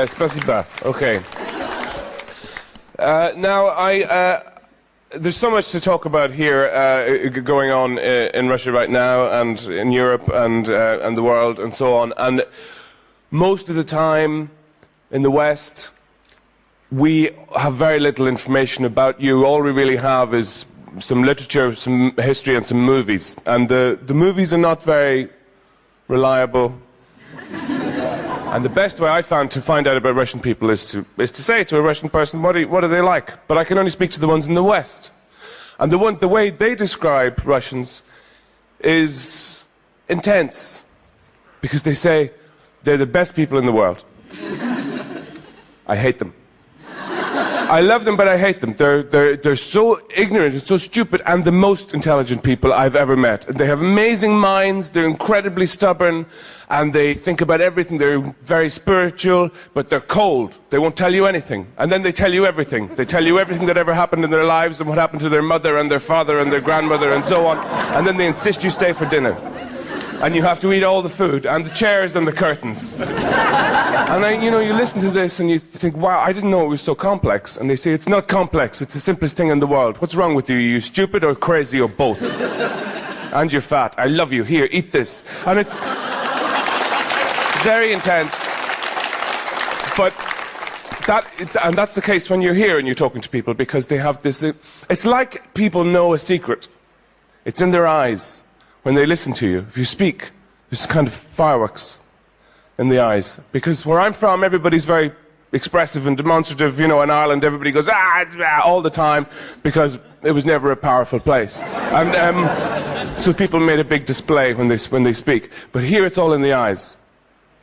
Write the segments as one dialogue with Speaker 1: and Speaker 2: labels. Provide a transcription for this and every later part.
Speaker 1: Спасибо. Okay. Now, there's so much to talk about here going on in Russia right now and in Europe and the world and so on. And most of the time in the West, we have very little information about you. All we really have is some literature, some history and some movies. And the movies are not very reliable. And the best way I found to find out about Russian people is to say to a Russian person, what are they like? But I can only speak to the ones in the West. And the way they describe Russians is intense. Because they say they're the best people in the world. I hate them. I love them, but I hate them. They're so ignorant and so stupid, and the most intelligent people I've ever met. And they have amazing minds, they're incredibly stubborn, and they think about everything. They're very spiritual, but they're cold. They won't tell you anything. And then they tell you everything. They tell you everything that ever happened in their lives and what happened to their mother and their father and their grandmother and so on. And then they insist you stay for dinner. And you have to eat all the food, and the chairs and the curtains. And you listen to this and you think, wow, I didn't know it was so complex. And they say, it's not complex, it's the simplest thing in the world. What's wrong with you? Are you stupid or crazy or both? And you're fat. I love you. Here, eat this. And it's very intense. But that's the case when you're here and you're talking to people, because they have this... It's like people know a secret. It's in their eyes. When they listen to you, if you speak, there's kind of fireworks in the eyes. Because where I'm from, everybody's very expressive and demonstrative. In Ireland, everybody goes, all the time, because it was never a powerful place. And so people made a big display when they speak. But here it's all in the eyes.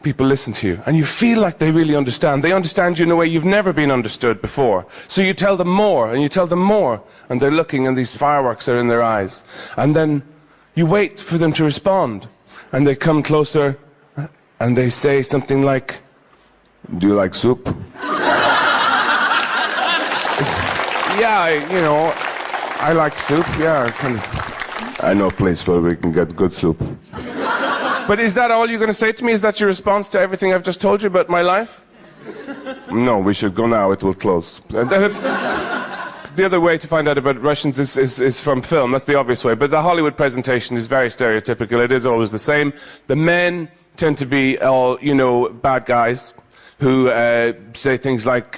Speaker 1: People listen to you, and you feel like they really understand. They understand you in a way you've never been understood before. So you tell them more, and you tell them more, and they're looking, and these fireworks are in their eyes. And then you wait for them to respond, and they come closer, and they say something like, do you like soup? Yeah, I like soup, yeah, I know a place where we can get good soup. But is that all you're going to say to me? Is that your response to everything I've just told you about my life? No, we should go now, it will close. The other way to find out about Russians is from film. That's the obvious way. But the Hollywood presentation is very stereotypical. It is always the same. The men tend to be all, bad guys who say things like,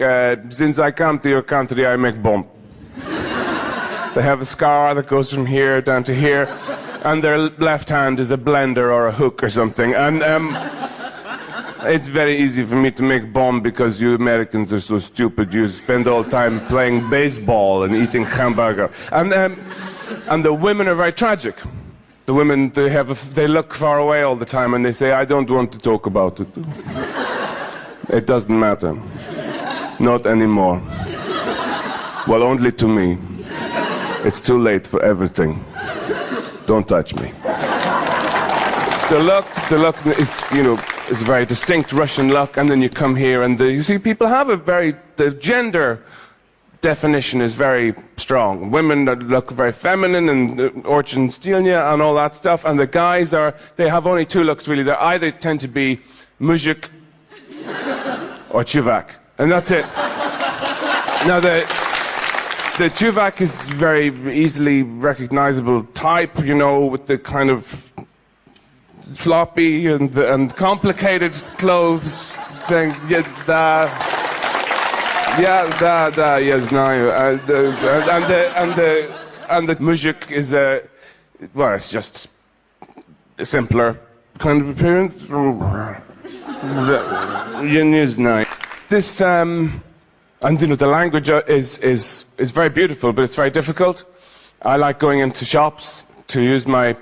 Speaker 1: since I come to your country, I make bomb. They have a scar that goes from here down to here, and their left hand is a blender or a hook or something. And it's very easy for me to make bomb because you Americans are so stupid. You spend all the time playing baseball and eating hamburger. And the women are very tragic. The women, they look far away all the time and they say, I don't want to talk about it. It doesn't matter. Not anymore. Well, only to me. It's too late for everything. Don't touch me. The look is, it's a very distinct Russian look, and then you come here and you see people have the gender definition is very strong. Women look very feminine and Orchin Stilnya and all that stuff, and the guys they have only two looks really. They either tend to be muzhik or chuvak, and that's it. Now the chuvak is very easily recognizable type, with the kind of floppy and complicated clothes, saying yes now, and the muzhik is it's just a simpler kind of appearance. This and the language is very beautiful, but it's very difficult. I like going into shops to use my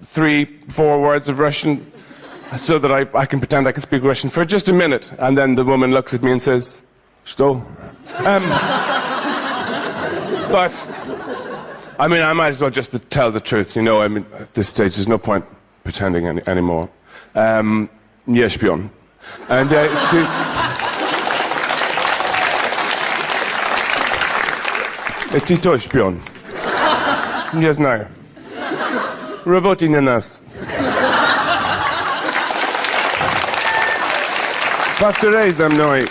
Speaker 1: 3-4 words of Russian so that I can pretend I can speak Russian for just a minute, and then the woman looks at me and says, "Что?" But I might as well just tell the truth, at this stage there's no point pretending anymore. Nie śpią. And Ty to śpią. Nie знаю. Работай на нас. Повторяй за мной.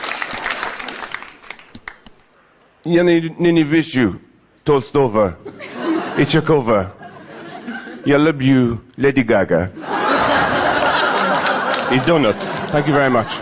Speaker 1: Я не вижу Толстого и Чехова. Я люблю Леди Гага. И Donuts. Thank you very much.